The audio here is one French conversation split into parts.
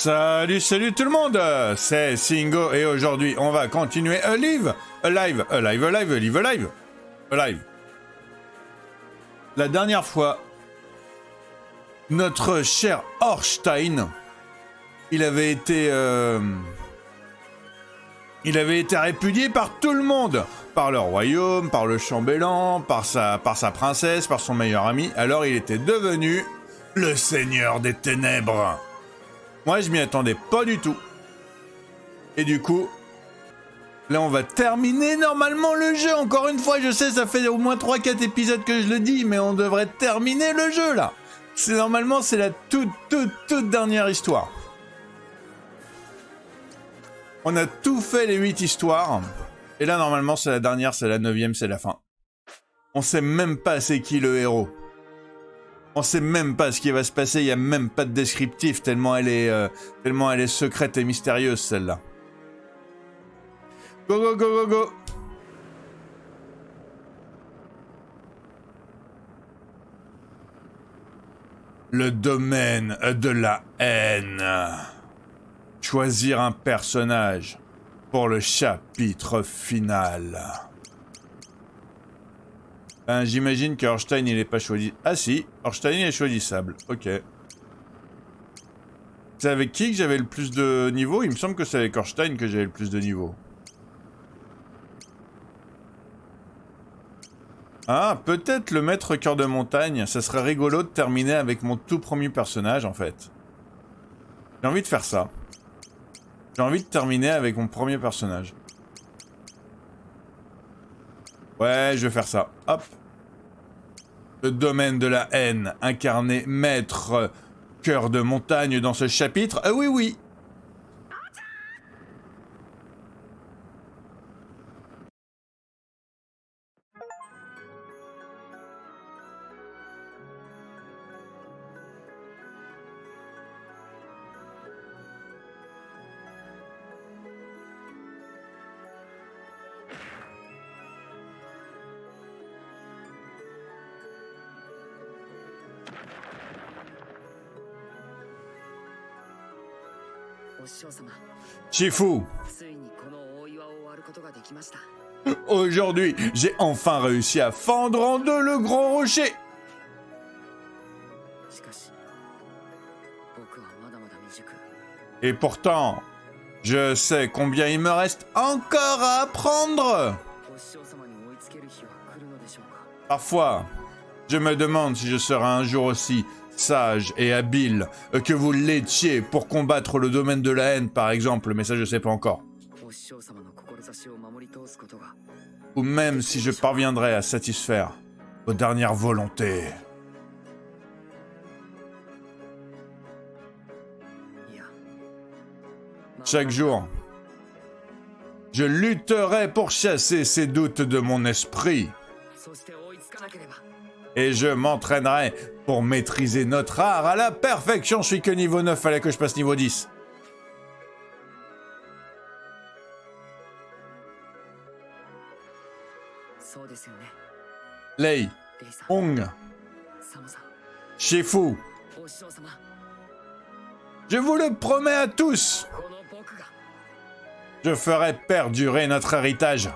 Salut tout le monde, c'est Singo et aujourd'hui on va continuer Alive. La dernière fois, notre cher Orstein, il avait été répudié par tout le monde, par le royaume, par le chambellan, par sa princesse, par son meilleur ami, alors il était devenu le seigneur des ténèbres. Moi, je m'y attendais pas du tout. Et du coup, là, on va terminer normalement le jeu. Encore une fois, je sais, ça fait au moins 3-4 épisodes que je le dis, mais on devrait terminer le jeu, là. Normalement, c'est la toute dernière histoire. On a tout fait les 8 histoires. Et là, normalement, c'est la dernière, c'est la 9e, c'est la fin. On sait même pas c'est qui le héros. On sait même pas ce qui va se passer, il y a même pas de descriptif, tellement elle est secrète et mystérieuse, celle-là. Go. Le domaine de la haine. Choisir un personnage pour le chapitre final. J'imagine que Orstein il est pas choisi. Ah si, Orstein il est choisissable. Ok. C'est avec qui que j'avais le plus de niveau? Il me semble que c'est avec Orstein que j'avais le plus de niveau. Ah, peut-être le maître cœur de montagne. Ça serait rigolo de terminer avec mon tout premier personnage en fait. J'ai envie de faire ça. J'ai envie de terminer avec mon premier personnage. Ouais, je vais faire ça. Hop. Le domaine de la haine, incarné maître cœur de montagne dans ce chapitre. Oui. Shifu. Aujourd'hui, j'ai enfin réussi à fendre en deux le grand rocher. Et pourtant, je sais combien il me reste encore à apprendre. Parfois, je me demande si je serai un jour aussi sage et habile que vous l'étiez pour combattre le domaine de la haine, par exemple, mais ça je sais pas encore. Ou même si je parviendrai à satisfaire vos dernières volontés. Chaque jour, je lutterai pour chasser ces doutes de mon esprit. Et je m'entraînerai pour maîtriser notre art à la perfection. Je suis que niveau 9, fallait que je passe niveau 10. Lei, Hong, Shifu. Je vous le promets à tous. Je ferai perdurer notre héritage.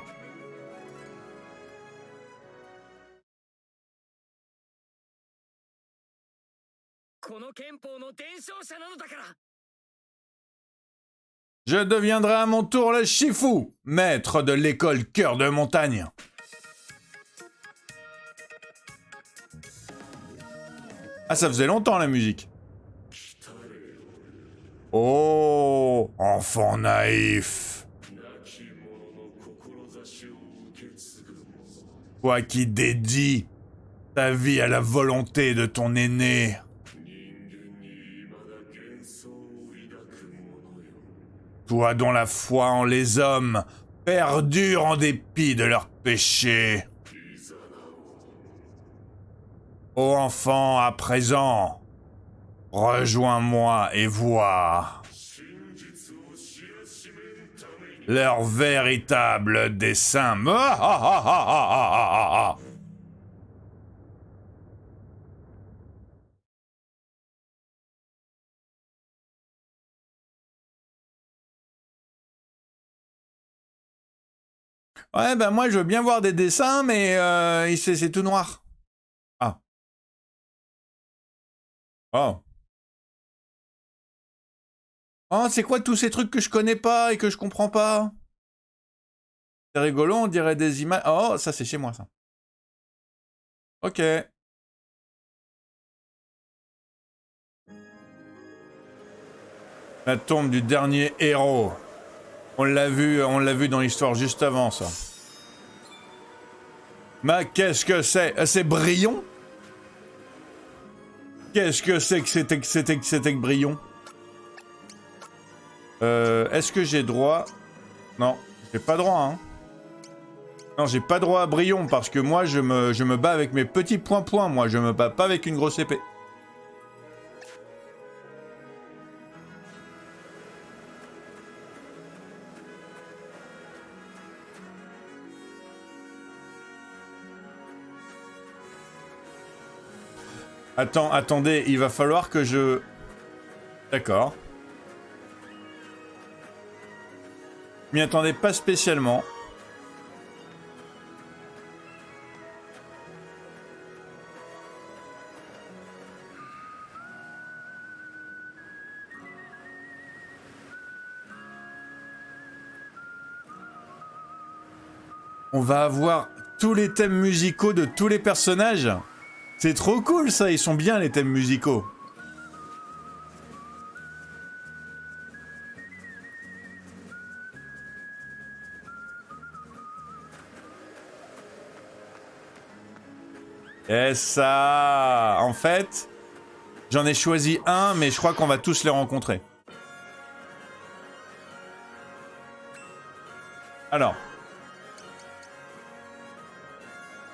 Je deviendrai à mon tour le Shifu, maître de l'école cœur de montagne. Ah, ça faisait longtemps la musique. Oh, enfant naïf. Toi qui dédies ta vie à la volonté de ton aîné. Toi dont la foi en les hommes perdure en dépit de leurs péchés. Ô enfant, à présent, rejoins-moi et vois leur véritable dessein. Ouais, ben moi je veux bien voir des dessins, mais c'est tout noir. Ah. Oh. Oh, c'est quoi tous ces trucs que je connais pas et que je comprends pas? C'est rigolo, on dirait des images. Oh, ça c'est chez moi ça. Ok. La tombe du dernier héros. On l'a vu dans l'histoire juste avant ça. Mais qu'est-ce que c'est? C'est Brion? Qu'est-ce que c'est que c'était que Brion? Est-ce que j'ai droit? Non, j'ai pas droit, hein. Non, j'ai pas droit à Brion parce que moi, je me bats avec mes petits points-points. Moi, je me bats pas avec une grosse épée. Attendez, il va falloir que je... D'accord. M'y attendais pas spécialement. On va avoir tous les thèmes musicaux de tous les personnages. C'est trop cool ça, ils sont bien les thèmes musicaux. Et ça... En fait, j'en ai choisi un, mais je crois qu'on va tous les rencontrer. Alors.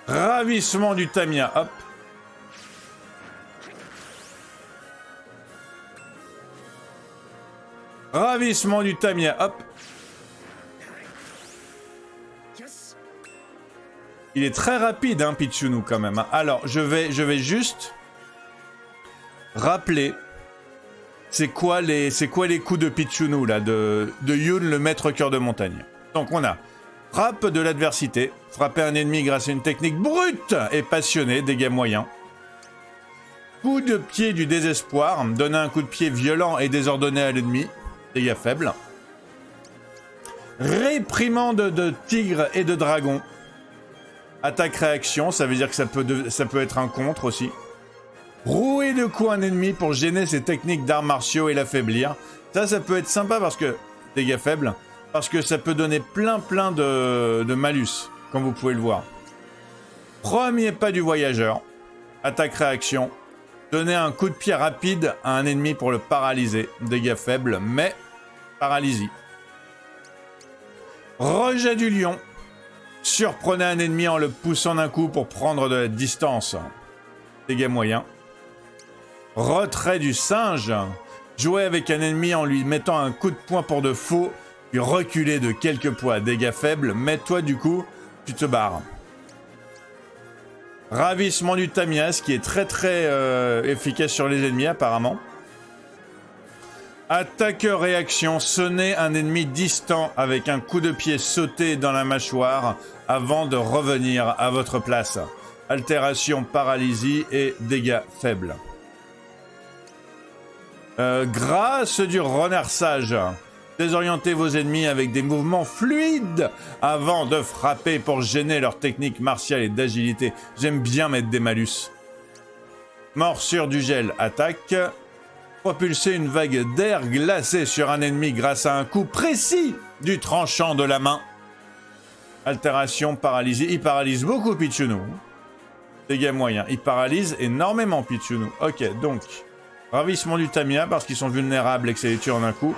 Ravissement du Tamiya, hop. Ravissement du Tamiya, hop. Il est très rapide, hein, Pichunu, quand même. Alors, je vais juste rappeler c'est quoi les coups de Pichunu, là, de Yun, le maître cœur de montagne. Donc, on a frappe de l'adversité, frapper un ennemi grâce à une technique brute et passionnée, dégâts moyens. Coup de pied du désespoir, donner un coup de pied violent et désordonné à l'ennemi, dégâts faibles. Réprimande de tigre et de dragon. Attaque-réaction, ça veut dire que ça peut être un contre aussi. Rouer de coups un ennemi pour gêner ses techniques d'arts martiaux et l'affaiblir. Ça peut être sympa parce que... Dégâts faibles. Parce que ça peut donner plein de malus, comme vous pouvez le voir. Premier pas du voyageur. Attaque-réaction. Donner un coup de pied rapide à un ennemi pour le paralyser. Dégâts faibles, mais paralysie. Rejet du lion. Surprenez un ennemi en le poussant d'un coup pour prendre de la distance. Dégâts moyens. Retrait du singe. Jouer avec un ennemi en lui mettant un coup de poing pour de faux, puis reculer de quelques poids. Dégâts faibles, mais toi du coup, tu te barres. Ravissement du Tamiya, ce qui est très efficace sur les ennemis apparemment. Attaque-réaction, sonner un ennemi distant avec un coup de pied sauté dans la mâchoire avant de revenir à votre place. Altération, paralysie et dégâts faibles. Grâce du renversage. Désorientez vos ennemis avec des mouvements fluides avant de frapper pour gêner leur technique martiale et d'agilité. J'aime bien mettre des malus. Morsure du gel, attaque. Propulser une vague d'air glacé sur un ennemi grâce à un coup précis du tranchant de la main. Altération, paralysie. Il paralyse beaucoup Pichunu. Dégâts moyens. Il paralyse énormément Pichunu. Ok, donc... Ravissement du Tamiya parce qu'ils sont vulnérables et que c'est les tue en un coup.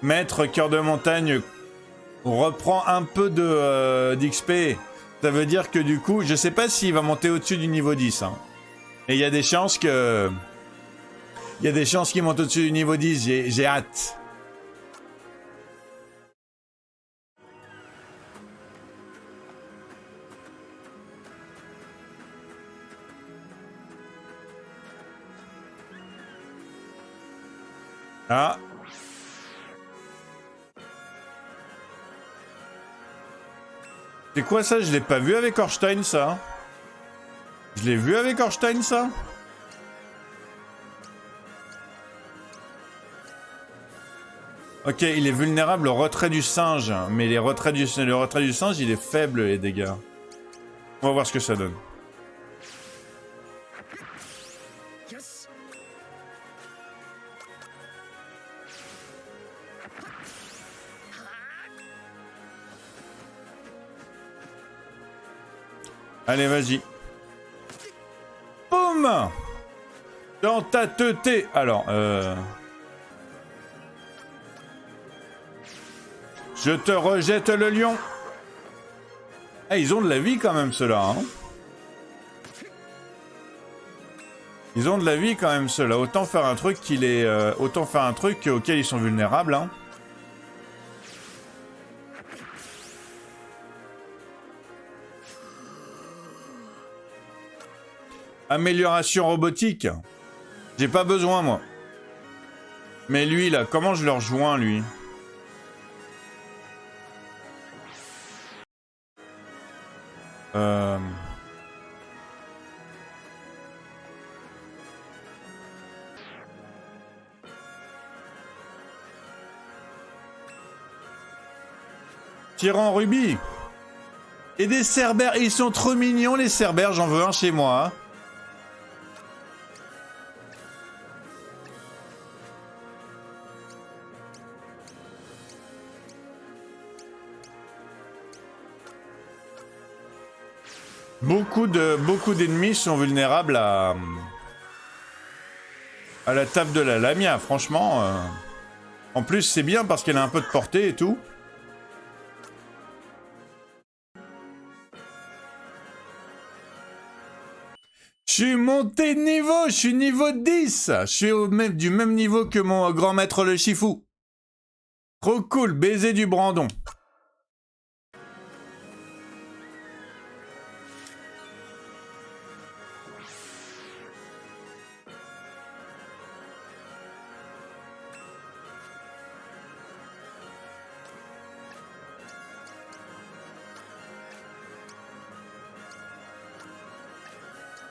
Maître cœur de montagne reprend un peu d'XP. Ça veut dire que du coup, je sais pas s'il va monter au-dessus du niveau 10. Hein. Et il y a des chances que... Il y a des chances qu'il monte au-dessus du niveau 10. J'ai hâte. Ah. C'est quoi ça? Je l'ai pas vu avec Orstein, ça. Je l'ai vu avec Orstein, ça. Ok, il est vulnérable au retrait du singe. Mais le retrait du singe, il est faible, les dégâts. On va voir ce que ça donne. Allez, vas-y. Boum! Dans ta teuté. Alors, je te rejette le lion. Ah, ils ont de la vie quand même, ceux-là. Hein, ils ont de la vie quand même, ceux-là. Autant faire un truc qu'il est, autant faire un truc auquel ils sont vulnérables. Hein. Amélioration robotique. J'ai pas besoin, moi. Mais lui, là, comment je le rejoins, lui? Tyran Ruby. Et des cerbères. Ils sont trop mignons, les cerbères. J'en veux un chez moi. Hein. Beaucoup d'ennemis sont vulnérables à la table de la Lamia, franchement. En plus, c'est bien parce qu'elle a un peu de portée et tout. Je suis monté de niveau, je suis niveau 10. Je suis du même niveau que mon grand maître le Shifu. Trop cool, baiser du Brandon.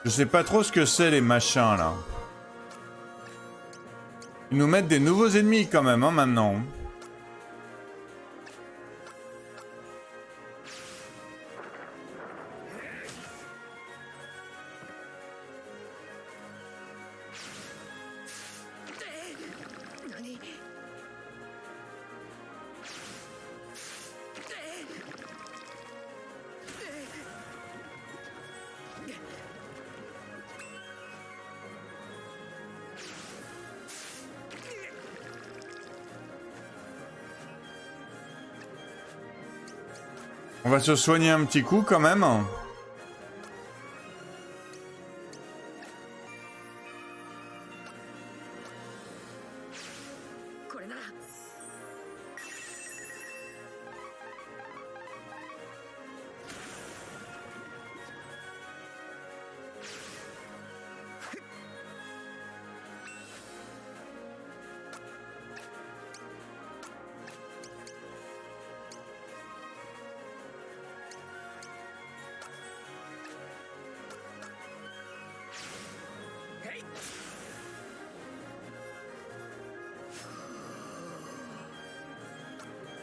Je sais pas trop ce que c'est les machins là. Ils nous mettent des nouveaux ennemis quand même, hein, maintenant. On va se soigner un petit coup quand même.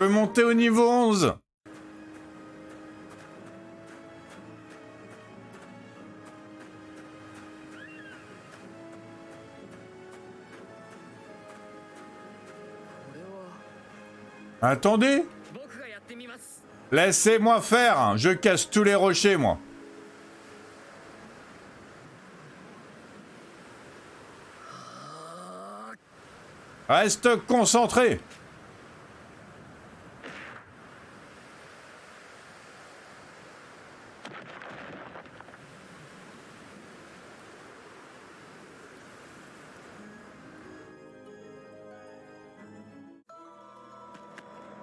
Je peux monter au niveau 11. Attendez. Laissez-moi faire. Je casse tous les rochers, moi. Reste concentré.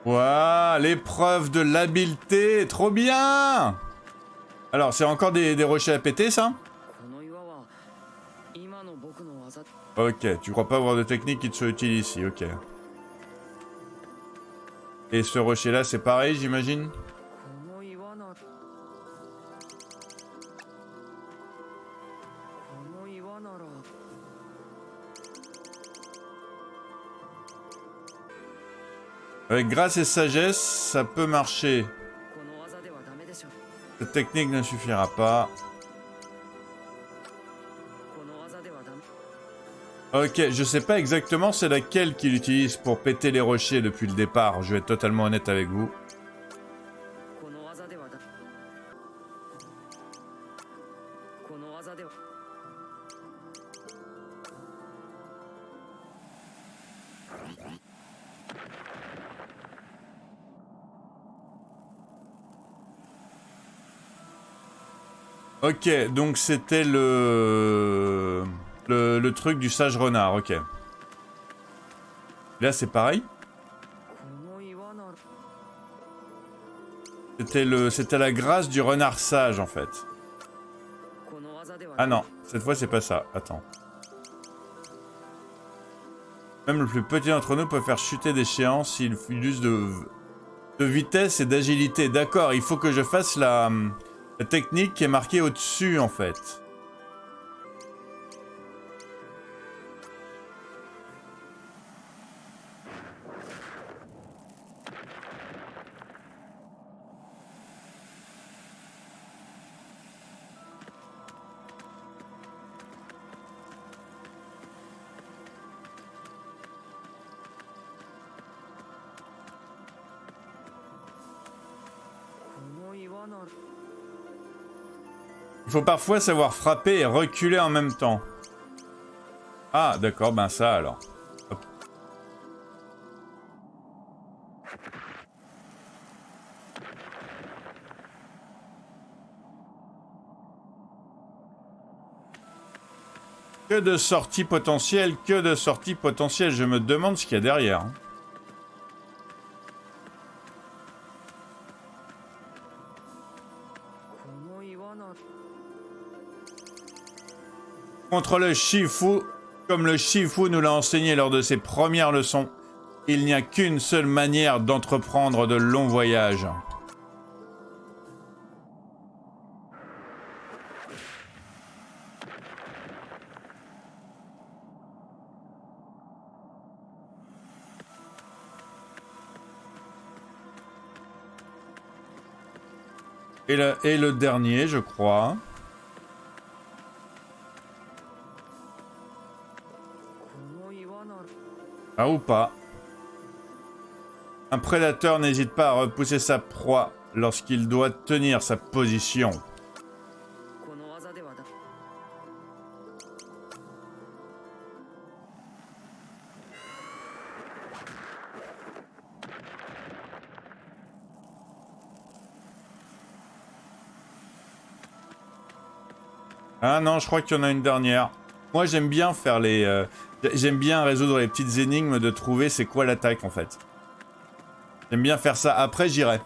Waouh, l'épreuve de l'habileté, trop bien. Alors, c'est encore des rochers à péter, ça? Ok, tu crois pas avoir de technique qui te soit utile ici, ok. Et ce rocher là c'est pareil j'imagine? Avec grâce et sagesse, ça peut marcher. Cette technique ne suffira pas. Ok, je sais pas exactement c'est laquelle qu'il utilise pour péter les rochers depuis le départ, je vais être totalement honnête avec vous. Ok, donc c'était le truc du sage renard, ok. Là c'est pareil. C'était la grâce du renard sage en fait. Ah non, cette fois c'est pas ça, attends. Même le plus petit d'entre nous peut faire chuter des géants s'il use de vitesse et d'agilité. D'accord, il faut que je fasse la technique qui est marquée au-dessus en fait. Il faut parfois savoir frapper et reculer en même temps. Ah, d'accord, ben ça alors. Hop. Que de sorties potentielles, que de sorties potentielles. Je me demande ce qu'il y a derrière. Contre le Shifu, comme le Shifu nous l'a enseigné lors de ses premières leçons, il n'y a qu'une seule manière d'entreprendre de longs voyages. Et le dernier, je crois. Ah ou pas. Un prédateur n'hésite pas à repousser sa proie lorsqu'il doit tenir sa position. Ah non, je crois qu'il y en a une dernière. Moi, j'aime bien faire les... j'aime bien résoudre les petites énigmes de trouver c'est quoi l'attaque, en fait. J'aime bien faire ça. Après, j'irai.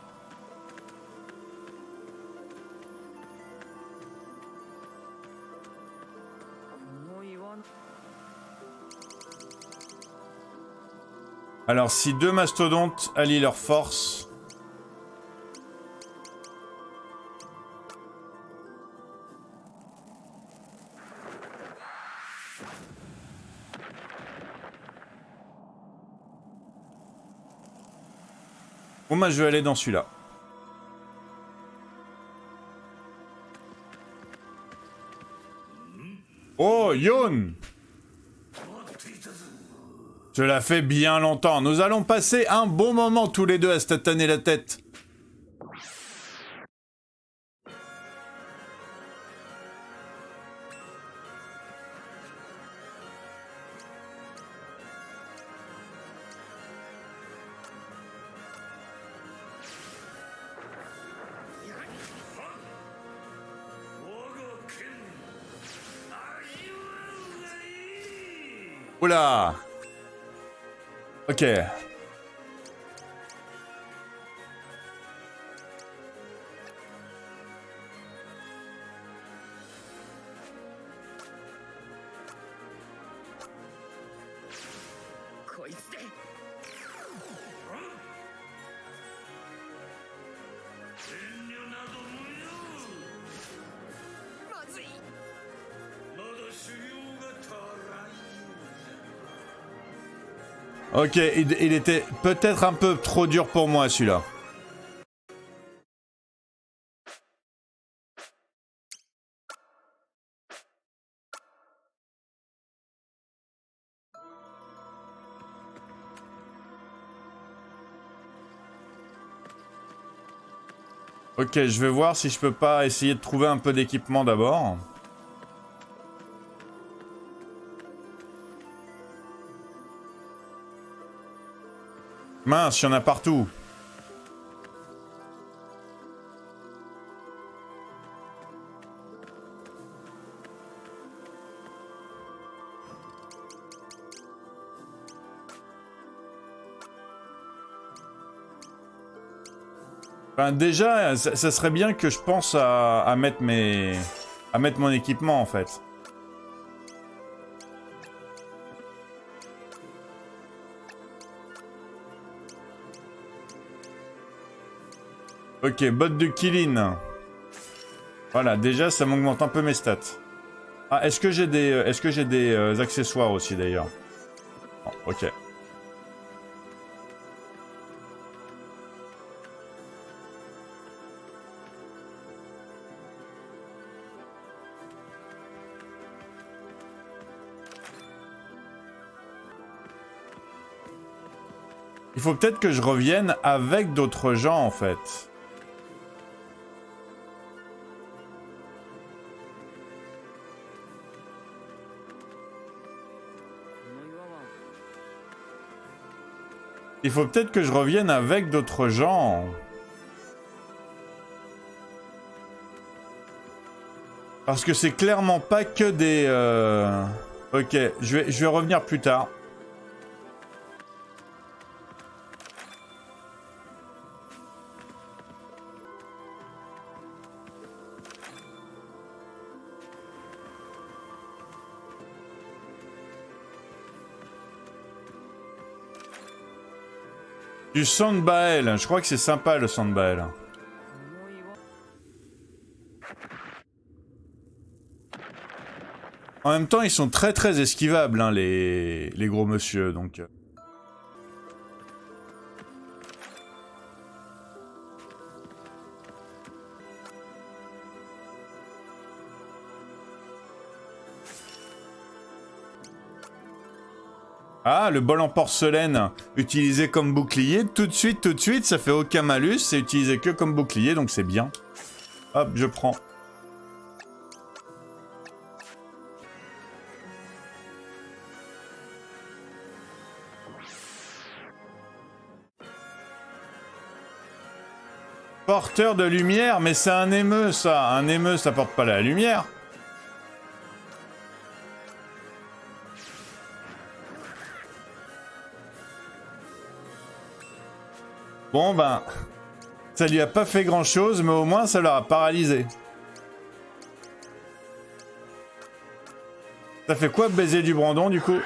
Alors, si deux mastodontes allient leurs forces... Bon, moi, je vais aller dans celui-là. Oh, Yon! Cela fait bien longtemps. Nous allons passer un bon moment tous les deux à se tâtonner la tête. Oula! Ok. Ok, il était peut-être un peu trop dur pour moi celui-là. Ok, je vais voir si je peux pas essayer de trouver un peu d'équipement d'abord. Mince, il y en a partout. Enfin, déjà, ça serait bien que je pense à mettre à mettre mon équipement en fait. Ok, botte de Kilin. Voilà, déjà ça m'augmente un peu mes stats. Ah, est-ce que j'ai des accessoires aussi d'ailleurs? Oh, ok. Il faut peut-être que je revienne avec d'autres gens en fait. Il faut peut-être que je revienne avec d'autres gens. Parce que c'est clairement pas que des... Ok, je vais revenir plus tard. Du Sandbael, je crois que c'est sympa le Sandbael. En même temps, ils sont très très esquivables, hein, les gros monsieur, donc... Ah, le bol en porcelaine, utilisé comme bouclier, tout de suite, ça fait aucun malus, c'est utilisé que comme bouclier, donc c'est bien. Hop, je prends. Porteur de lumière, mais c'est un émeu ça. Un émeu, ça porte pas la lumière. Bon ben, ça lui a pas fait grand chose, mais au moins ça l'aura paralysé. Ça fait quoi baiser du Brandon du coup?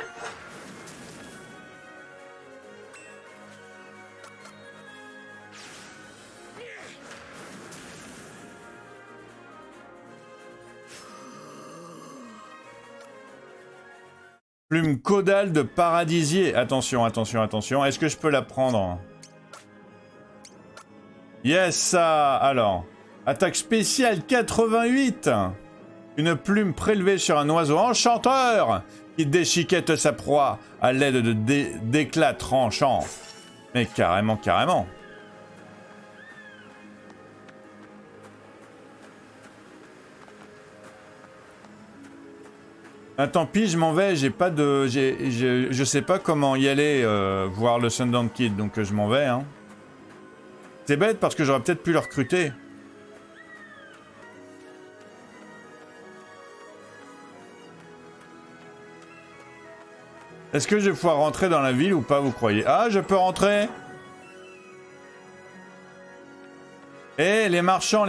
Plume caudale de paradisier. Attention, attention, attention. Est-ce que je peux la prendre? Yes, ça. Alors, attaque spéciale 88. Une plume prélevée sur un oiseau enchanteur qui déchiquette sa proie à l'aide d'éclats tranchants. Mais carrément, carrément. Ah, tant pis, je m'en vais, j'ai pas de... je sais pas comment y aller voir le Sundown Kid, donc je m'en vais. Hein. C'est bête parce que j'aurais peut-être pu le recruter. Est-ce que je vais pouvoir rentrer dans la ville ou pas, vous croyez? Ah, je peux rentrer. Eh, les marchands,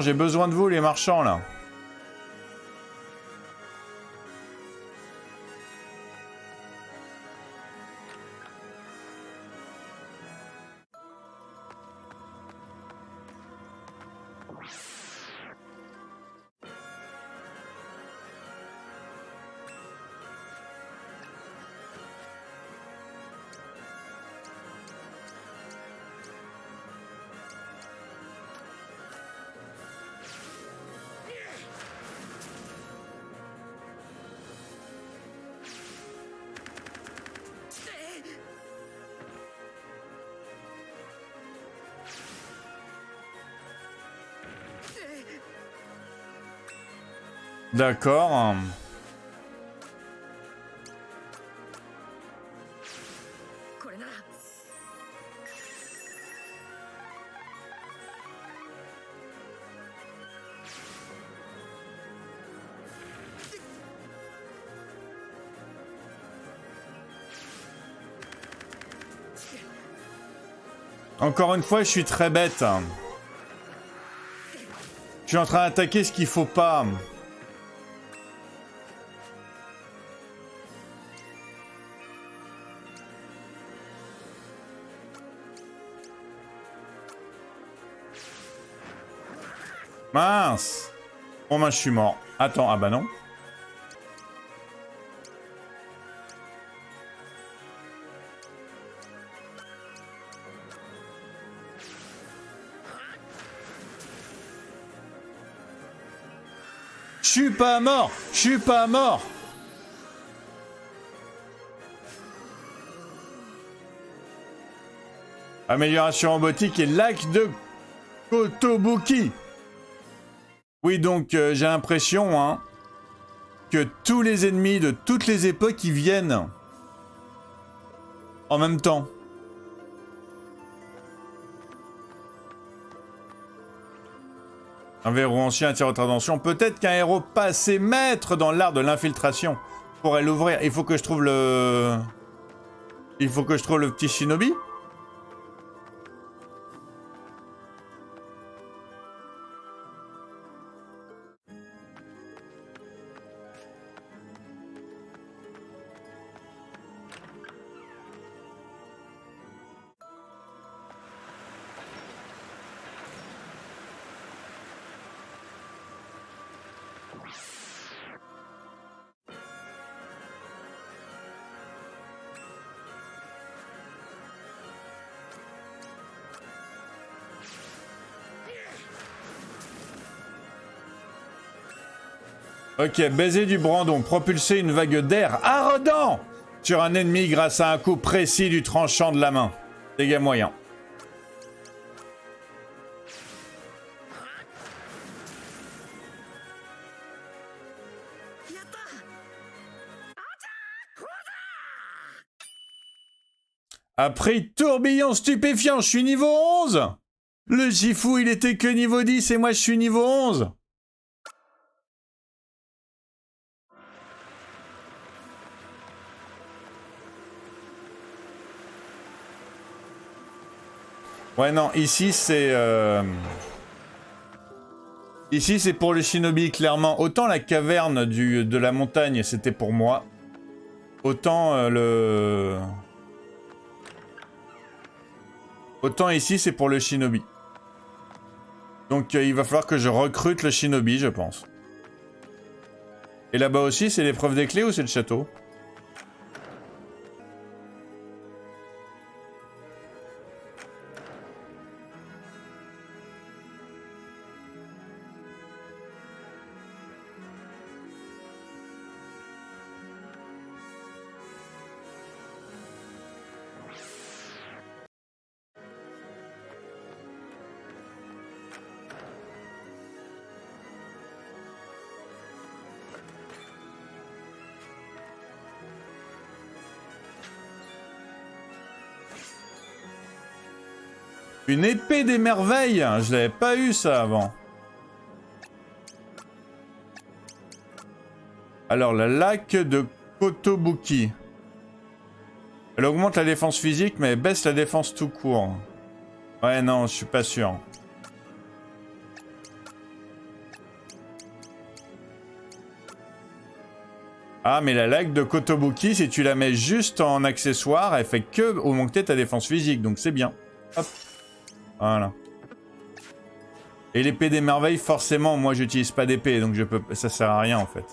j'ai besoin de vous, les marchands, là. D'accord. Encore une fois, je suis très bête. Je suis en train d'attaquer ce qu'il faut pas. Mince. Bon ben je suis mort. Attends, ah bah non. Je suis pas mort. Je suis pas mort. Amélioration robotique et lac de Kotobuki. Oui, donc j'ai l'impression hein, que tous les ennemis de toutes les époques ils viennent en même temps. Un verrou ancien attire votre attention. Peut-être qu'un héros pas assez maître dans l'art de l'infiltration pourrait l'ouvrir. Il faut que je trouve le... Il faut que je trouve le petit shinobi. Ok, baiser du Brandon, propulser une vague d'air ardent sur un ennemi grâce à un coup précis du tranchant de la main. Dégâts moyens. Après tourbillon stupéfiant, je suis niveau 11. Le Shifu, il était que niveau 10 et moi je suis niveau 11. Ouais, non, ici c'est... Ici c'est pour le shinobi, clairement. Autant la caverne de la montagne, c'était pour moi. Autant le... Autant ici c'est pour le shinobi. Donc il va falloir que je recrute le shinobi, je pense. Et là-bas aussi, c'est l'épreuve des clés ou c'est le château ? Une épée des merveilles. Je l'avais pas eu ça avant. Alors, la lac de Kotobuki. Elle augmente la défense physique, mais elle baisse la défense tout court. Ouais, non, je suis pas sûr. Ah, mais la lac de Kotobuki, si tu la mets juste en accessoire, elle fait que augmenter ta défense physique, donc c'est bien. Hop. Voilà. Et l'épée des merveilles, forcément, moi j'utilise pas d'épée, donc je peux... ça sert à rien en fait.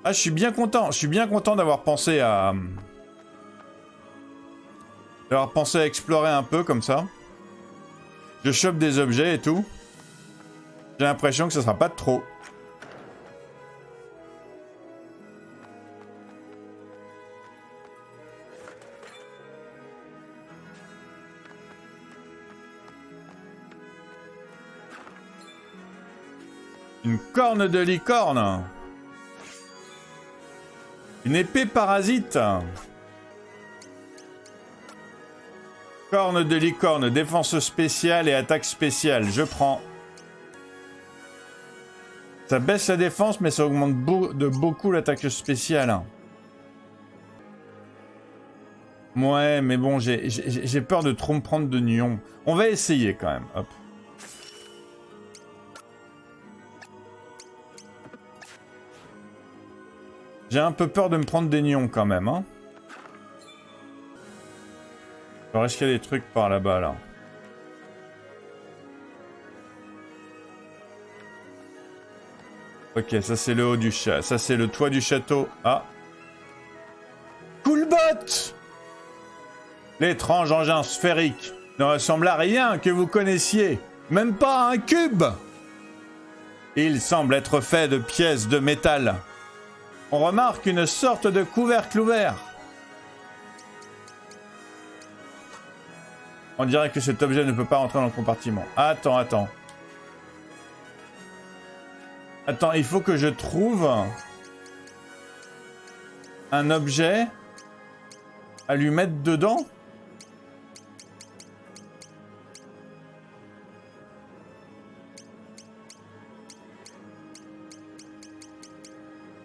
Ah, je suis bien content d'avoir pensé à... D'avoir pensé à explorer un peu comme ça. Je chope des objets et tout. J'ai l'impression que ça sera pas de trop. Une corne de licorne. Une épée parasite. Corne de licorne, défense spéciale et attaque spéciale. Je prends. Ça baisse la défense, mais ça augmente de beaucoup l'attaque spéciale. Ouais, mais bon, j'ai peur de trop me prendre de nions. On va essayer quand même. Hop. J'ai un peu peur de me prendre des nions quand même, hein. Alors, est-ce qu'il y a des trucs par là-bas, là? Ok, ça c'est le haut du chat. Ça c'est le toit du château. Ah. Coolbot! L'étrange engin sphérique ne ressemble à rien que vous connaissiez. Même pas à un cube! Il semble être fait de pièces de métal. On remarque une sorte de couvercle ouvert. On dirait que cet objet ne peut pas rentrer dans le compartiment. Attends. Attends, il faut que je trouve un objet à lui mettre dedans.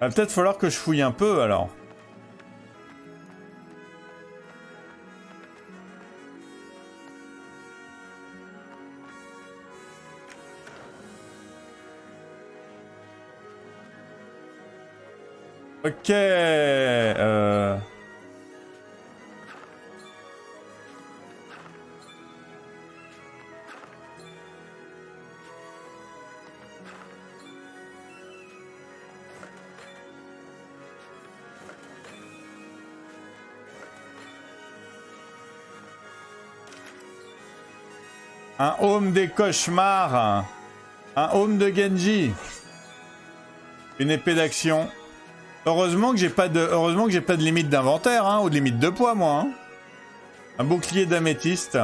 Va peut-être falloir que je fouille un peu alors. Ok. Un home des cauchemars. Un home de Genji. Une épée d'action. Heureusement que j'ai pas de limite d'inventaire, hein, ou de limite de poids, moi. Hein. Un bouclier d'améthyste.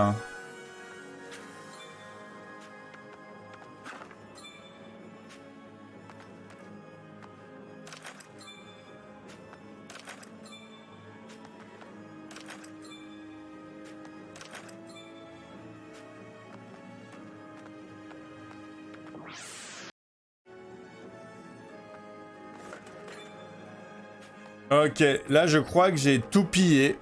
Ok, là je crois que j'ai tout pillé.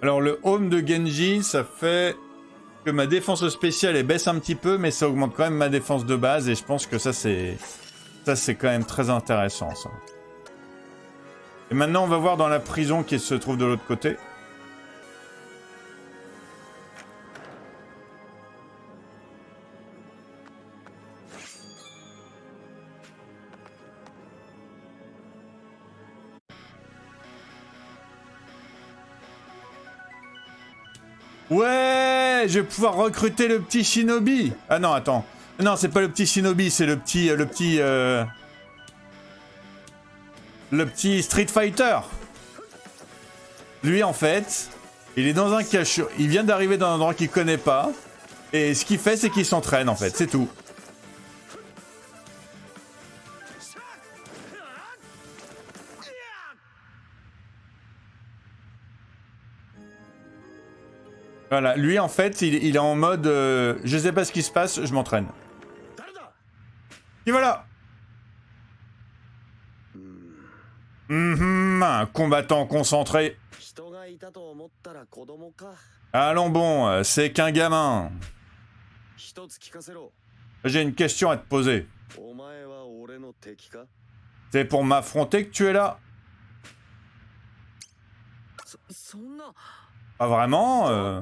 Alors le home de Genji, ça fait que ma défense spéciale elle baisse un petit peu, mais ça augmente quand même ma défense de base et je pense que ça c'est quand même très intéressant ça. Et maintenant on va voir dans la prison qui se trouve de l'autre côté. Ouais, je vais pouvoir recruter le petit shinobi. Ah non, attends. Non, c'est pas le petit shinobi, c'est le petit Street Fighter. Lui, en fait, il est dans un cachot. Il vient d'arriver dans un endroit qu'il connaît pas. Et ce qu'il fait, c'est qu'il s'entraîne, en fait. C'est tout. Voilà, lui en fait, il est en mode je sais pas ce qui se passe, je m'entraîne. Et voilà. Un combattant concentré. Allons bon, c'est qu'un gamin. J'ai une question à te poser. C'est pour m'affronter que tu es là? Pas vraiment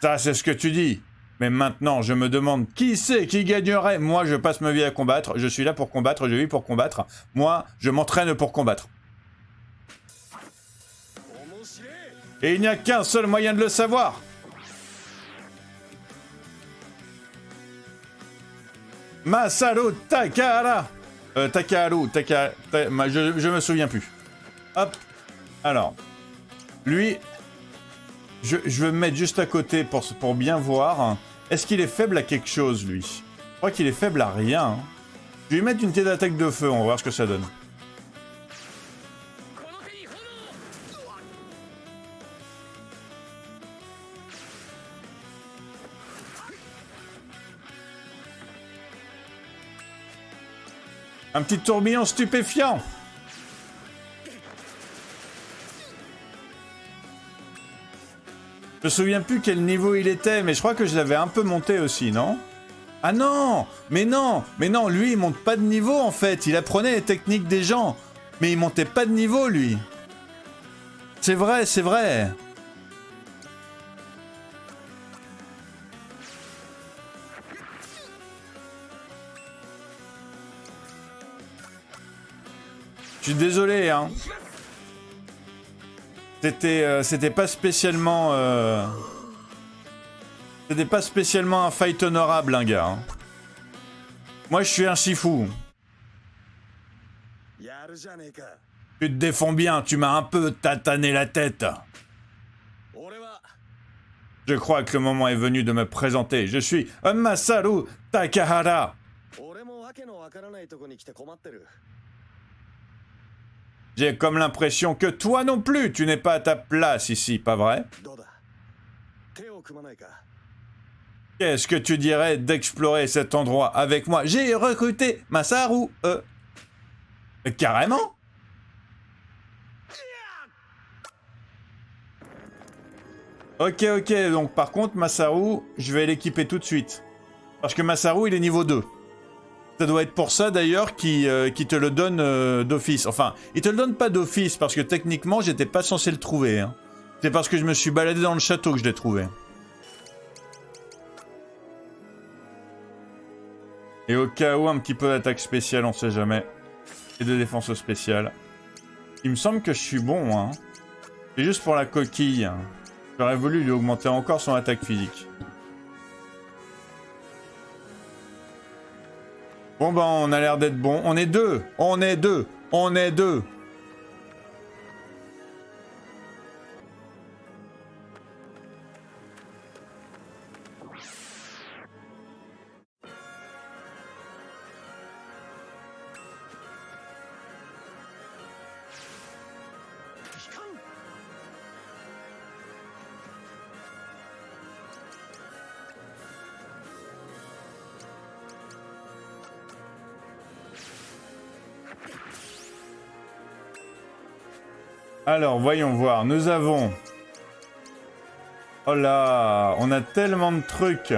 Ça, c'est ce que tu dis. Mais maintenant, je me demande qui c'est qui gagnerait. Moi, je passe ma vie à combattre. Je suis là pour combattre. Je vis pour combattre. Moi, je m'entraîne pour combattre. Et il n'y a qu'un seul moyen de le savoir. Masaru Takahara. Takaharu, je me souviens plus. Hop. Alors, lui, je vais me mettre juste à côté pour bien voir. Est-ce qu'il est faible à quelque chose, lui? Je crois qu'il est faible à rien. Hein. Je vais lui mettre une tête d'attaque de feu, on va voir ce que ça donne. Un petit tourbillon stupéfiant. Je me souviens plus quel niveau il était, mais je crois que je l'avais un peu monté aussi, non? Ah non! Mais non! Mais non, lui, il monte pas de niveau, en fait. Il apprenait les techniques des gens. Mais il montait pas de niveau, lui. C'est vrai, c'est vrai. Je suis désolé, hein. C'était pas spécialement... C'était pas spécialement un fight honorable, un gars. Hein. Moi, je suis un Shifu. Tu te défends bien, tu m'as un peu tatané la tête. Je crois que le moment est venu de me présenter. Je suis Masaru Takahara. J'ai comme l'impression que toi non plus, tu n'es pas à ta place ici, pas vrai? Qu'est-ce que tu dirais d'explorer cet endroit avec moi? J'ai recruté Masaru. Carrément? Ok, donc par contre, Masaru, je vais l'équiper tout de suite. Parce que Masaru, il est niveau 2. Ça doit être pour ça d'ailleurs qui te le donne d'office. Enfin, il te le donne pas d'office parce que techniquement j'étais pas censé le trouver. Hein. C'est parce que je me suis baladé dans le château que je l'ai trouvé. Et au cas où un petit peu d'attaque spéciale, on sait jamais. Et de défense spéciale. Il me semble que je suis bon. Hein. C'est juste pour la coquille. J'aurais voulu lui augmenter encore son attaque physique. Bon bah on a l'air d'être bon. On est deux. On est deux. On est deux. Alors, voyons voir. Nous avons... Oh là, on a tellement de trucs.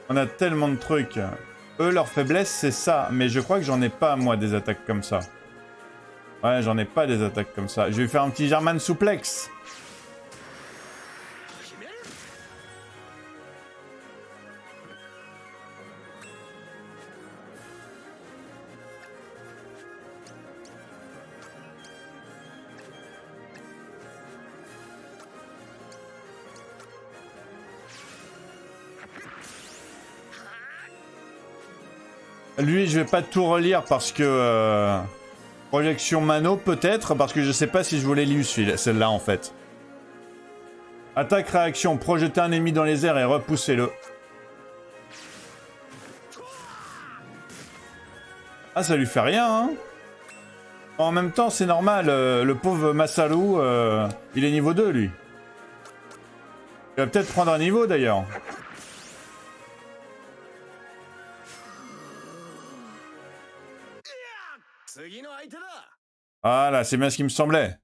On a tellement de trucs. Eux, leur faiblesse, c'est ça. Mais je crois que j'en ai pas, moi, des attaques comme ça. Ouais, j'en ai pas des attaques comme ça. Je vais faire un petit German souplex. Lui, je vais pas tout relire parce que... Projection Mano, peut-être, parce que je sais pas si je voulais lire celle-là, en fait. Attaque, réaction, projeter un ennemi dans les airs et repoussez-le. Ah, ça lui fait rien, hein. En même temps, c'est normal, le pauvre Masaru, il est niveau 2, lui. Il va peut-être prendre un niveau, d'ailleurs. Voilà, c'est bien ce qui me semblait.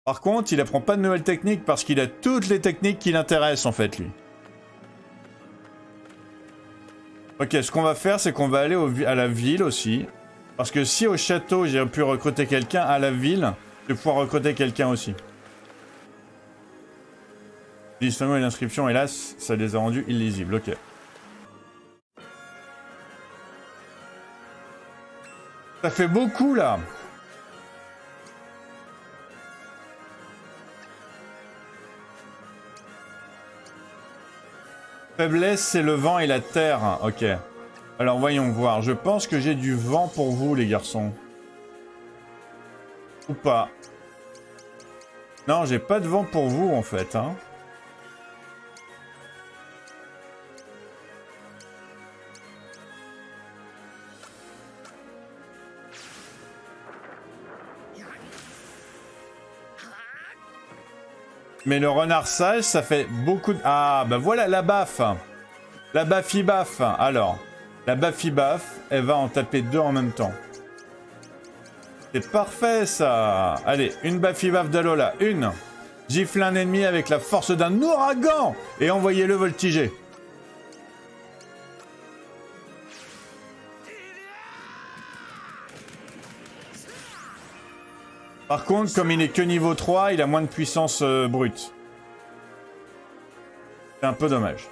Par contre, il apprend pas de nouvelles techniques parce qu'il a toutes les techniques qui l'intéressent en fait, lui. Ok, ce qu'on va faire, c'est qu'on va aller à la ville aussi. Parce que si au château, j'ai pu recruter quelqu'un, à la ville, je vais pouvoir recruter quelqu'un aussi. Le distinguo et l'inscription, hélas, ça les a rendus illisibles, ok. Ça fait beaucoup, là. Faiblesse, c'est le vent et la terre. Ok. Alors voyons voir. Je pense que j'ai du vent pour vous, les garçons. Ou pas. Non, j'ai pas de vent pour vous, en fait. Hein. Mais le renard sage, ça fait beaucoup de... Ah, bah voilà la baffe. La baffy-baffe. Alors, la baffy-baffe, elle va en taper 2 en même temps. C'est parfait, ça. Allez, une baffy-baffe d'Alola. Une. Gifle un ennemi avec la force d'un ouragan et envoyez-le voltiger. Par contre, comme il n'est que niveau 3, il a moins de puissance brute. C'est un peu dommage.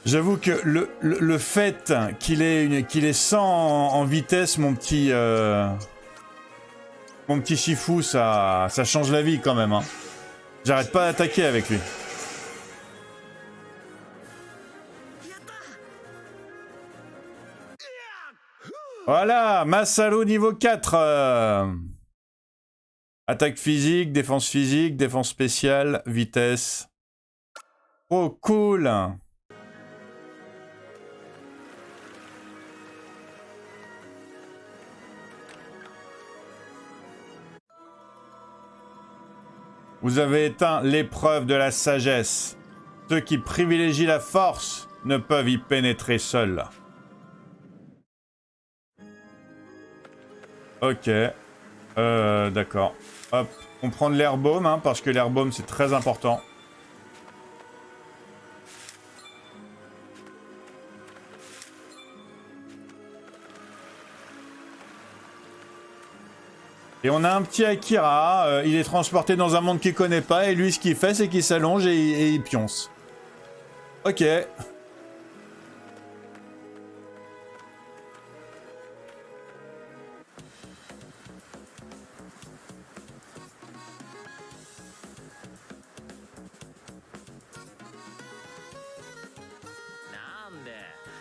J'avoue que le fait qu'il ait 100 en vitesse, mon petit Shifu, ça change la vie quand même. Hein. J'arrête pas d'attaquer avec lui. Voilà, Masalo niveau 4. Attaque physique, défense spéciale, vitesse. Oh, cool. Vous avez éteint l'épreuve de la sagesse. Ceux qui privilégient la force ne peuvent y pénétrer seuls. Ok. D'accord. Hop. On prend de l'airbaume, hein, parce que l'airbaume c'est très important. Et on a un petit Akira, il est transporté dans un monde qu'il connaît pas, et lui ce qu'il fait c'est qu'il s'allonge et il pionce. Ok.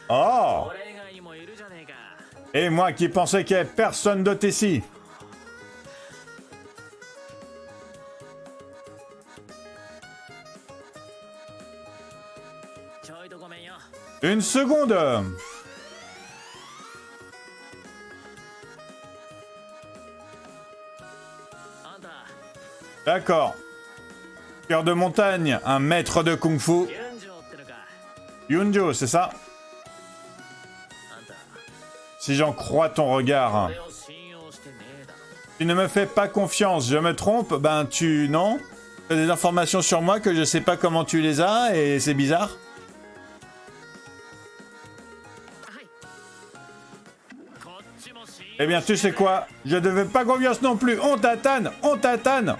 Oh! Et moi qui pensais qu'il n'y avait personne d'autre ici. Une seconde. D'accord. Cœur de montagne, un maître de kung-fu. Yunjo, c'est ça? Si j'en crois ton regard. Tu ne me fais pas confiance, je me trompe? Ben tu... non? Tu as des informations sur moi que je sais pas comment tu les as et c'est bizarre? Eh bien, tu sais quoi? Je ne fais pas confiance non plus. On tatane! On tatane!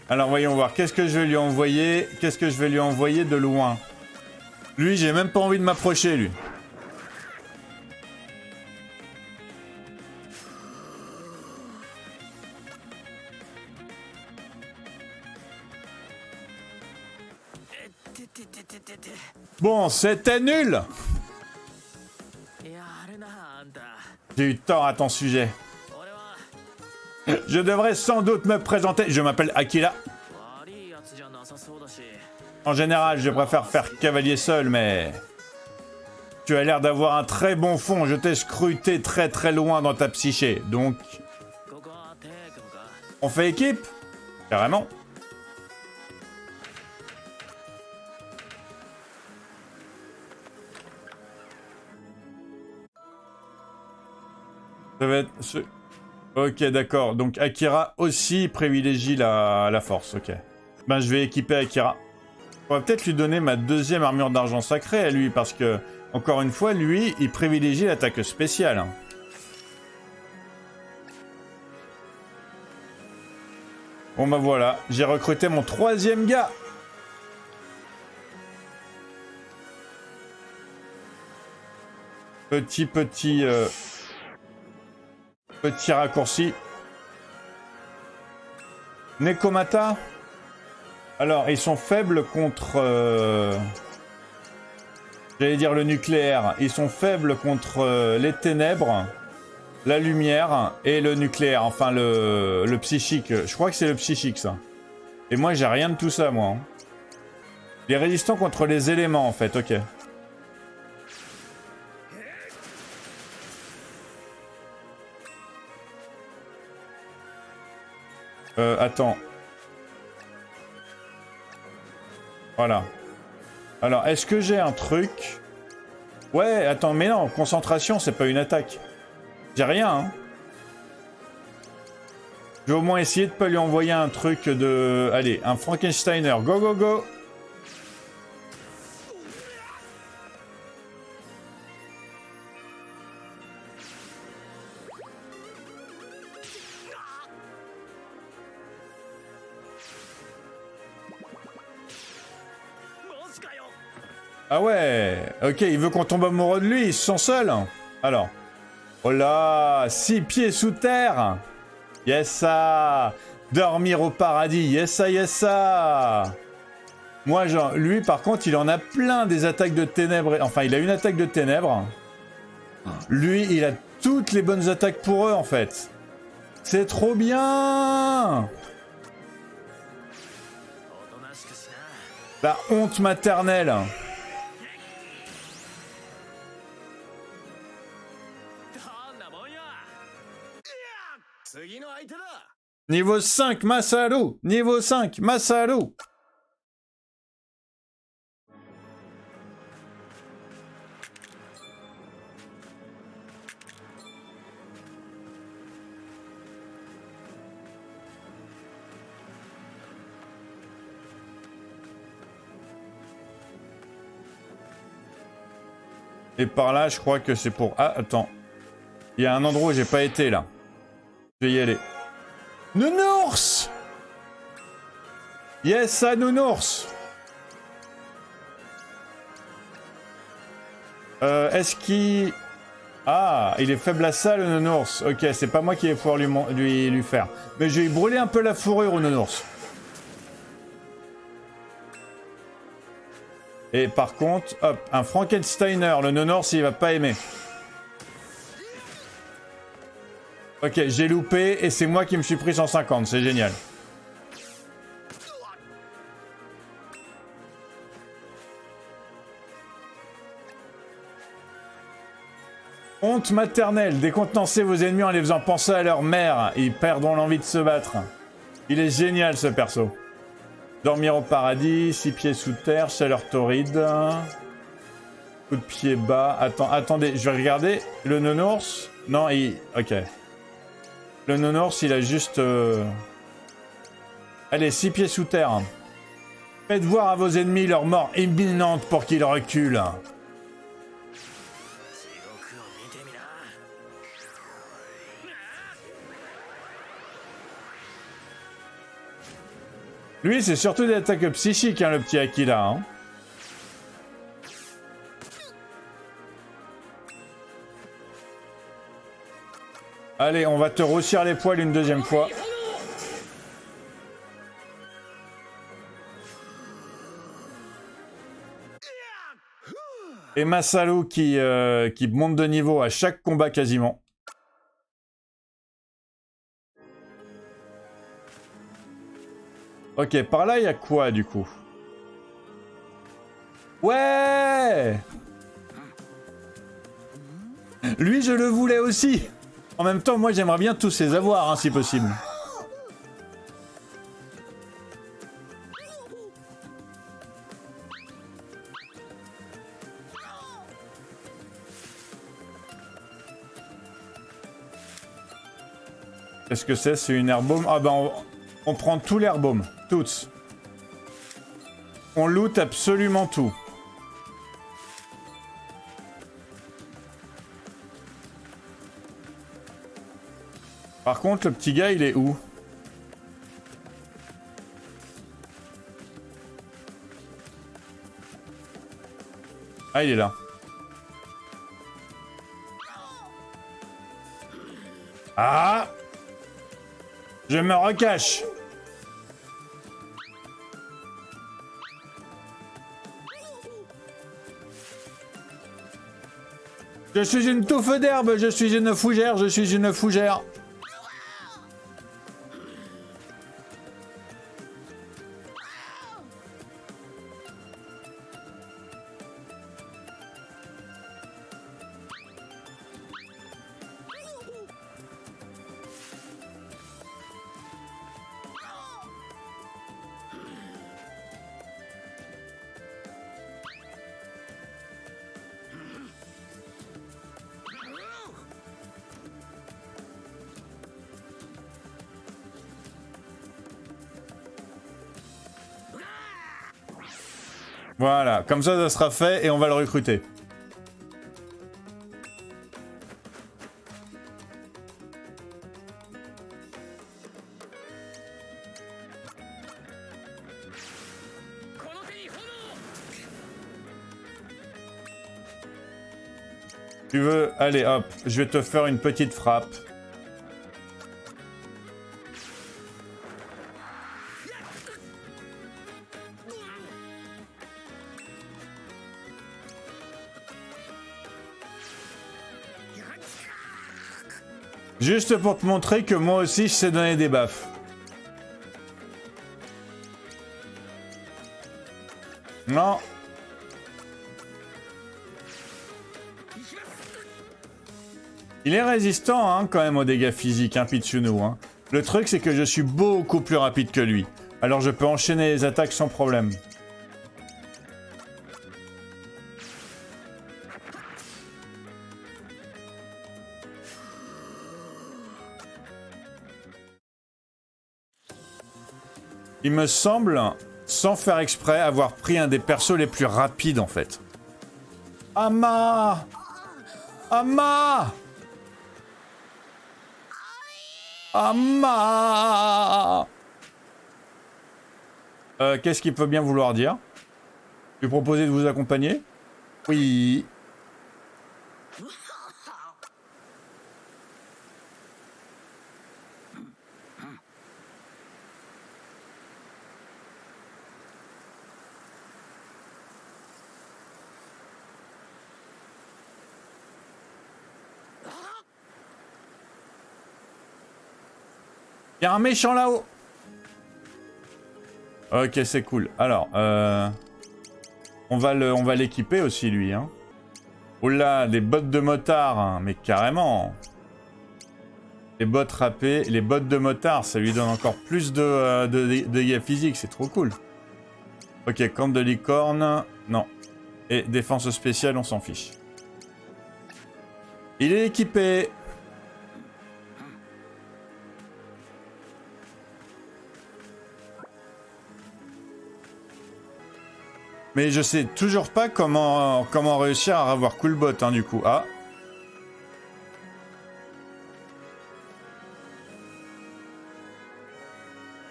Alors voyons voir, qu'est-ce que je vais lui envoyer? Qu'est-ce que je vais lui envoyer de loin? Lui, j'ai même pas envie de m'approcher, lui. Bon, c'était nul. J'ai eu tort à ton sujet. Je devrais sans doute me présenter. Je m'appelle Akira. En général, je préfère faire cavalier seul, mais... Tu as l'air d'avoir un très bon fond. Je t'ai scruté très très loin dans ta psyché. Donc... On fait équipe? Carrément. Ça va être... Ok, d'accord. Donc Akira aussi privilégie la force, ok. Ben, je vais équiper Akira. On va peut-être lui donner ma deuxième armure d'argent sacré à lui, parce que, encore une fois, lui, il privilégie l'attaque spéciale. Bon bah voilà, j'ai recruté mon troisième gars. Petit raccourci. Nekomata. Alors, ils sont faibles contre... J'allais dire le nucléaire. Ils sont faibles contre les ténèbres, la lumière et le nucléaire. Enfin, le psychique. Je crois que c'est le psychique, ça. Et moi, j'ai rien de tout ça, moi. Il est résistant contre les éléments, en fait. Ok. Attends. Voilà. Alors, est-ce que j'ai un truc? Ouais, attends, mais non, concentration, c'est pas une attaque. J'ai rien, hein. Je vais au moins essayer de pas lui envoyer un truc de... Allez, un Frankensteiner. Go, go, go. Ah ouais, ok, il veut qu'on tombe amoureux de lui, ils se sont seuls. Alors, oh là, 6 pieds sous terre. Yes ça. Dormir au paradis, yes ça, yes ça. Moi, genre, lui par contre, il en a plein des attaques de ténèbres. Enfin, il a une attaque de ténèbres. Lui, il a toutes les bonnes attaques pour eux en fait. C'est trop bien. La honte maternelle. Niveau 5, Masaru. Niveau 5, Masaru. Et par là, je crois que c'est pour... Ah, attends. Il y a un endroit où j'ai pas été, là. Je vais y aller. Nounours! Yes, ça, Nounours! Est-ce qu'il... Ah, il est faible à ça, le Nounours. Ok, c'est pas moi qui vais pouvoir lui faire. Mais je vais lui brûler un peu la fourrure au Nounours. Et par contre, hop, un Frankensteiner, le Nounours, il va pas aimer. Ok, j'ai loupé et c'est moi qui me suis pris 150, c'est génial. Honte maternelle, décontenancez vos ennemis en les faisant penser à leur mère. Ils perdront l'envie de se battre. Il est génial ce perso. Dormir au paradis, 6 pieds sous terre, chaleur torride. Coup de pied bas. Attendez, je vais regarder. Le Nounours. Non, il... Ok. Le Nounours, il a juste... Allez, 6 pieds sous terre. Faites voir à vos ennemis leur mort imminente pour qu'ils reculent. Lui, c'est surtout des attaques psychiques, hein, le petit Akira. Hein. Allez, on va te retirer les poils une deuxième fois. Et Masaru qui monte de niveau à chaque combat quasiment. Ok, par là, il y a quoi, du coup? Ouais! Lui, je le voulais aussi. En même temps, moi, j'aimerais bien tous ses avoirs, hein, si possible. Qu'est-ce que c'est? C'est une herbaume? Ah ben, on prend tout l'herbaume. Toutes. On loot absolument tout. Par contre, le petit gars, il est où? Ah, il est là. Ah! Je me recache. Je suis une touffe d'herbe, je suis une fougère, je suis une fougère. Voilà, comme ça sera fait et on va le recruter. Tu veux? Allez, hop, je vais te faire une petite frappe. Juste pour te montrer que moi aussi je sais donner des baffes. Non. Il est résistant hein, quand même aux dégâts physiques, hein, Pichunu. Hein. Le truc c'est que je suis beaucoup plus rapide que lui. Alors je peux enchaîner les attaques sans problème. Il me semble, sans faire exprès, avoir pris un des persos les plus rapides en fait. Ama! Ama! Ama! Qu'est-ce qu'il peut bien vouloir dire? Je lui proposer de vous accompagner? Oui. Il y a un méchant là-haut. Ok, c'est cool. Alors, on va l'équiper aussi, lui. Hein. Oh là, des bottes de motard, hein, mais carrément. Les bottes râpées, les bottes de motard, ça lui donne encore plus de dégâts physiques, c'est trop cool. Ok, corne de licorne, non. Et défense spéciale, on s'en fiche. Il est équipé. Mais je sais toujours pas comment réussir à avoir Coolbot, hein, du coup. Ah.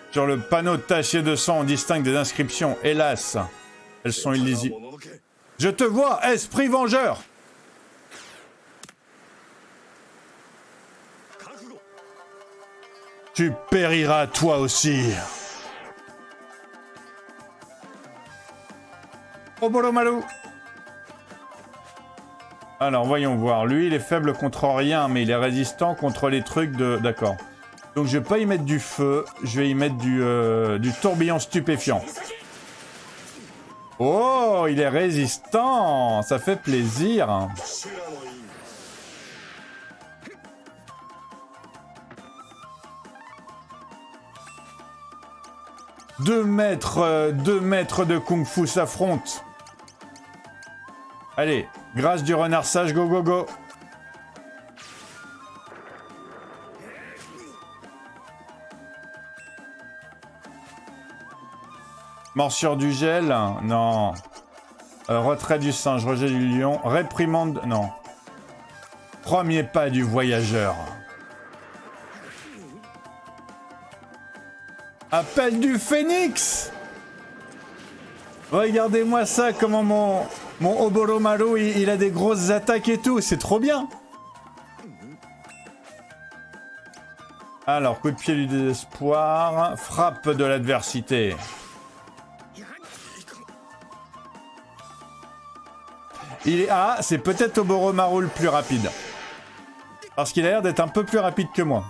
Sur le panneau taché de sang, on distingue des inscriptions. Hélas, elles sont illisibles. Je te vois, esprit vengeur! Tu périras toi aussi. Oboromaru. Alors, voyons voir. Lui, il est faible contre rien, mais il est résistant contre les trucs de... D'accord. Donc, je vais pas y mettre du feu. Je vais y mettre du tourbillon stupéfiant. Oh, il est résistant. Ça fait plaisir. 2 mètres, 2 mètres de kung-fu s'affrontent. Allez, grâce du renard sage, go go go. Morsure du gel, non. Retrait du singe, rejet du lion, réprimande, non. Premier pas du voyageur. Appel du phénix. Regardez-moi ça, comment mon Oboromaru, il a des grosses attaques et tout, c'est trop bien. Alors, coup de pied du désespoir, frappe de l'adversité. Il est... Ah, c'est peut-être Oboromaru le plus rapide. Parce qu'il a l'air d'être un peu plus rapide que moi.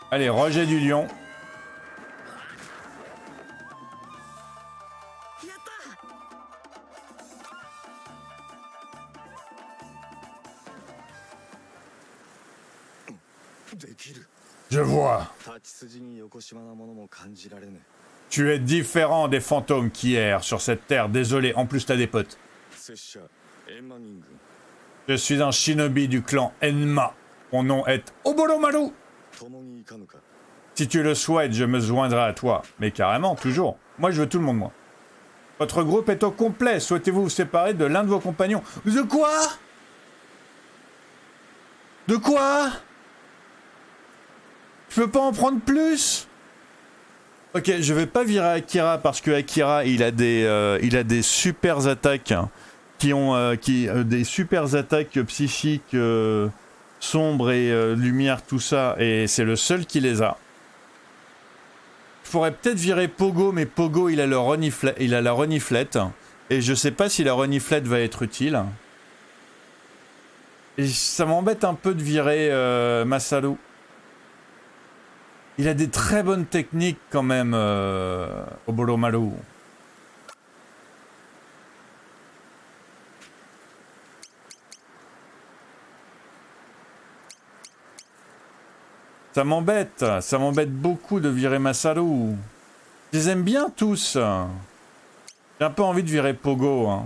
Allez, rejet du lion. Je vois. Tu es différent des fantômes qui errent sur cette terre. Désolé, en plus t'as des potes. Je suis un shinobi du clan Enma. Mon nom est Oboromaru. Si tu le souhaites, je me joindrai à toi. Mais carrément, toujours. Moi, je veux tout le monde, moi. Votre groupe est au complet. Souhaitez-vous vous séparer de l'un de vos compagnons? De quoi? De quoi? Je peux pas en prendre plus? Ok, je vais pas virer Akira parce que Akira, il a des super attaques qui ont des super attaques psychiques sombres et lumière, tout ça, et c'est le seul qui les a. Je pourrais peut-être virer Pogo, mais Pogo, il a la reniflette, et je sais pas si la reniflette va être utile. Et ça m'embête un peu de virer Masaru. Il a des très bonnes techniques quand même, Oboromaru. Ça m'embête beaucoup de virer Masaru. Je les aime bien tous. J'ai un peu envie de virer Pogo. Hein.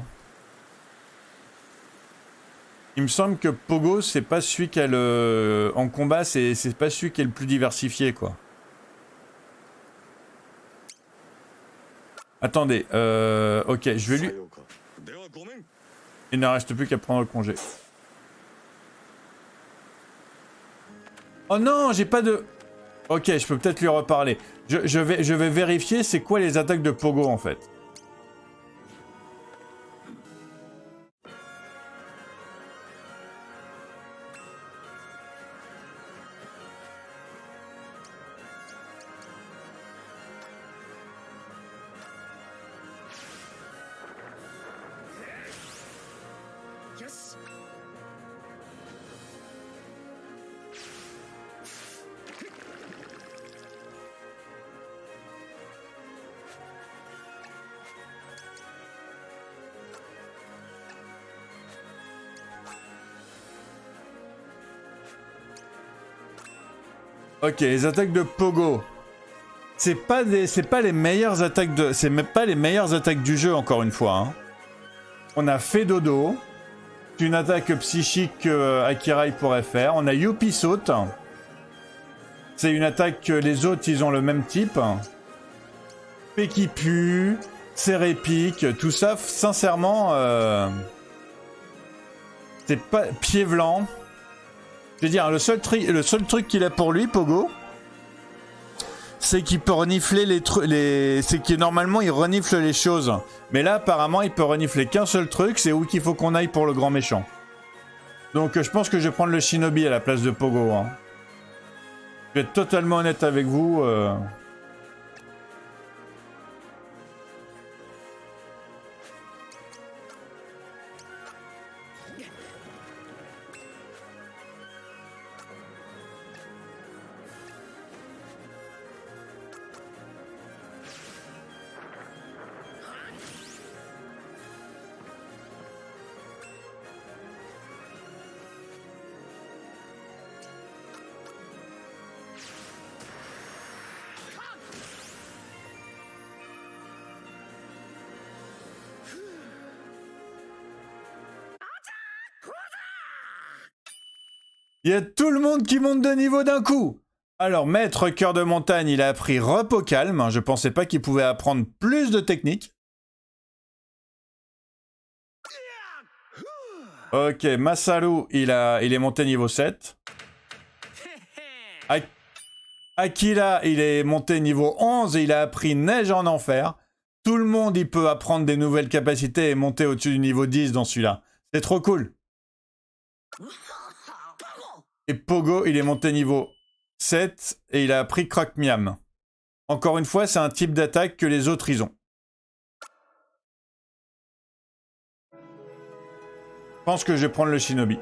Il me semble que Pogo, c'est pas celui qui a le... En combat, c'est pas celui qui est le plus diversifié, quoi. Attendez, ok, je vais lui... Il ne reste plus qu'à prendre le congé. Oh non, j'ai pas de... Ok, je peux peut-être lui reparler. Je vais vérifier c'est quoi les attaques de Pogo, en fait. Ok, les attaques de Pogo. C'est pas les meilleures attaques de... C'est même pas les meilleures attaques du jeu, encore une fois. Hein. On a fait dodo. C'est une attaque psychique que Akira il pourrait faire. On a Youpi saute. C'est une attaque que les autres, ils ont le même type. Peki pue. Sérépique. Tout ça, sincèrement... C'est pas... Pied blanc. Je veux dire, le seul truc qu'il a pour lui, Pogo, c'est qu'il peut renifler les trucs... C'est que normalement, il renifle les choses. Mais là, apparemment, il peut renifler qu'un seul truc, c'est où qu'il faut qu'on aille pour le grand méchant. Donc, je pense que je vais prendre le Shinobi à la place de Pogo. Hein. Je vais être totalement honnête avec vous. Il y a tout le monde qui monte de niveau d'un coup. Alors, maître cœur de montagne, il a appris repos calme. Je pensais pas qu'il pouvait apprendre plus de techniques. Ok, Masaru, il est monté niveau 7. Akira, il est monté niveau 11 et il a appris neige en enfer. Tout le monde, il peut apprendre des nouvelles capacités et monter au-dessus du niveau 10 dans celui-là. C'est trop cool. Et Pogo, il est monté niveau 7 et il a appris Croc Miam. Encore une fois, c'est un type d'attaque que les autres, ils ont. Je pense que je vais prendre le Shinobi.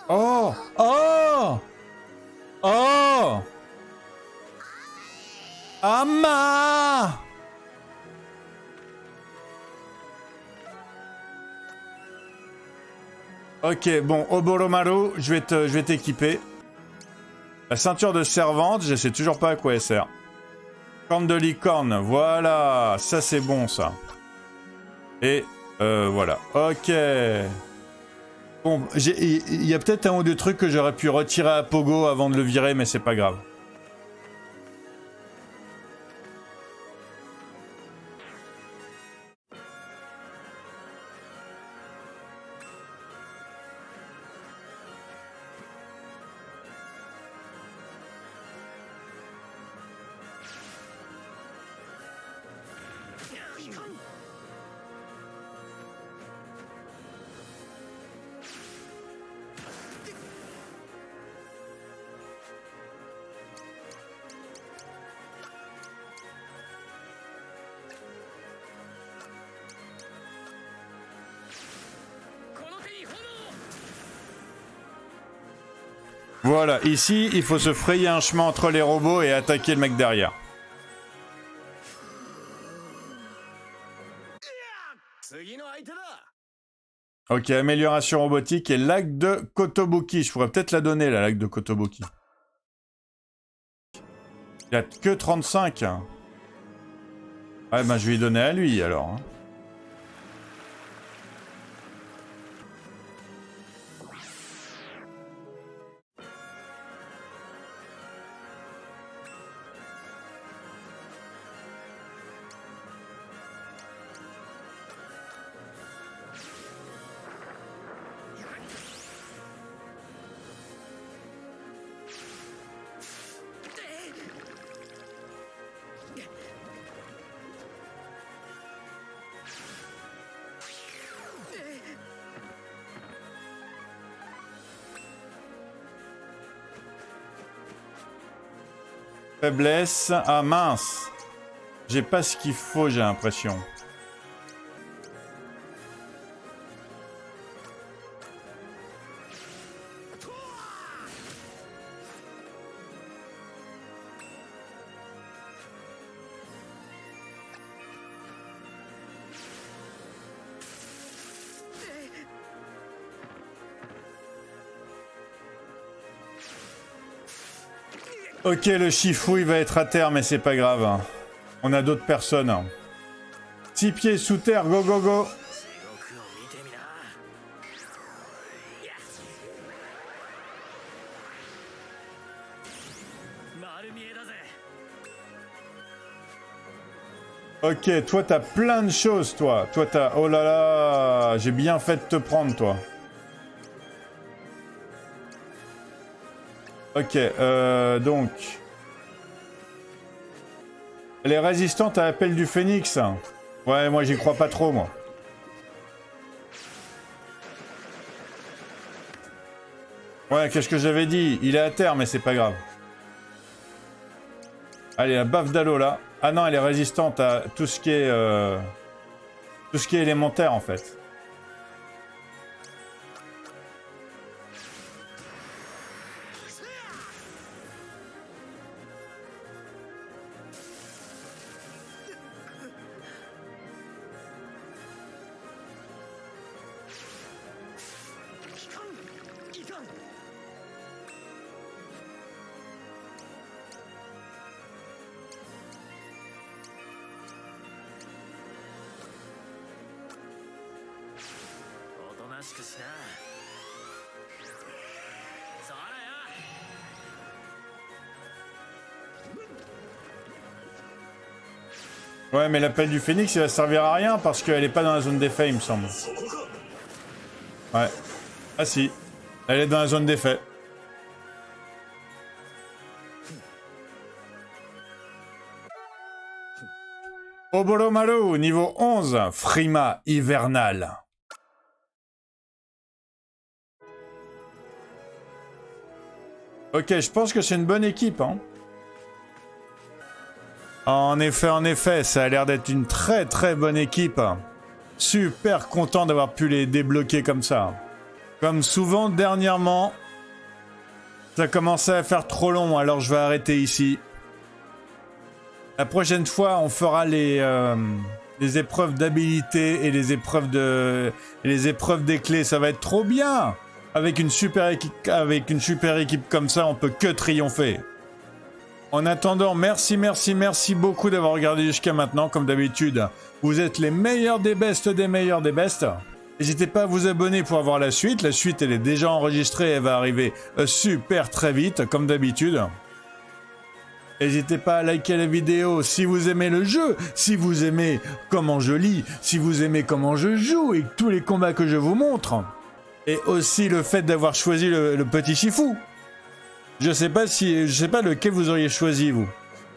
Oh! Oh! Oh! Ama! Ok, bon, Oboromaru, je vais t'équiper. La ceinture de servante, je sais toujours pas à quoi elle sert. Corne de licorne, voilà, ça c'est bon ça. Et voilà, ok. Bon, il y a peut-être un ou deux trucs que j'aurais pu retirer à Pogo avant de le virer, mais c'est pas grave. Voilà, ici, il faut se frayer un chemin entre les robots et attaquer le mec derrière. Ok, amélioration robotique et lac de Kotobuki. Je pourrais peut-être la donner, la lac de Kotobuki. Il n'y a que 35. Ouais, ben je vais lui donner à lui, alors. Hein. Faiblesse. Ah mince. J'ai pas ce qu'il faut, j'ai l'impression. Ok, le Shifu, il va être à terre, mais c'est pas grave. On a d'autres personnes. 6 pieds sous terre, go go go. Ok, toi t'as plein de choses, toi. Toi t'as... Oh là là, j'ai bien fait de te prendre, toi. Ok, donc... Elle est résistante à l'appel du phénix. Ouais, moi j'y crois pas trop, moi. Ouais, qu'est-ce que j'avais dit? Il est à terre, mais c'est pas grave. Allez, la baffe d'Halo, là. Ah non, elle est résistante à tout ce qui est... tout ce qui est élémentaire, en fait. Ouais, mais l'appel du phénix, il va servir à rien parce qu'elle est pas dans la zone d'effet, il me semble. Ouais. Ah si. Elle est dans la zone d'effet. Oboromaru, niveau 11, Frima hivernale. Ok, je pense que c'est une bonne équipe, hein. En effet, ça a l'air d'être une très très bonne équipe. Super content d'avoir pu les débloquer comme ça. Comme souvent dernièrement, ça commençait à faire trop long, alors je vais arrêter ici. La prochaine fois, on fera les épreuves d'habilité et les épreuves des clés. Ça va être trop bien. Avec une super équipe comme ça, on peut que triompher. En attendant, merci beaucoup d'avoir regardé jusqu'à maintenant. Comme d'habitude, vous êtes les meilleurs des bestes des meilleurs des bestes. N'hésitez pas à vous abonner pour avoir la suite. La suite, elle est déjà enregistrée. Elle va arriver super très vite, comme d'habitude. N'hésitez pas à liker la vidéo si vous aimez le jeu, si vous aimez comment je lis, si vous aimez comment je joue et tous les combats que je vous montre. Et aussi le fait d'avoir choisi le petit Shifu. Je sais pas lequel vous auriez choisi, vous.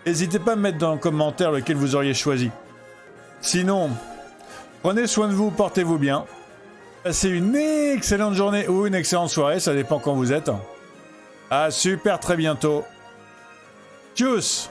N'hésitez pas à me mettre dans les commentaires lequel vous auriez choisi. Sinon, prenez soin de vous, portez-vous bien. Passez une excellente journée ou une excellente soirée, ça dépend quand vous êtes. À super très bientôt. Tchuss!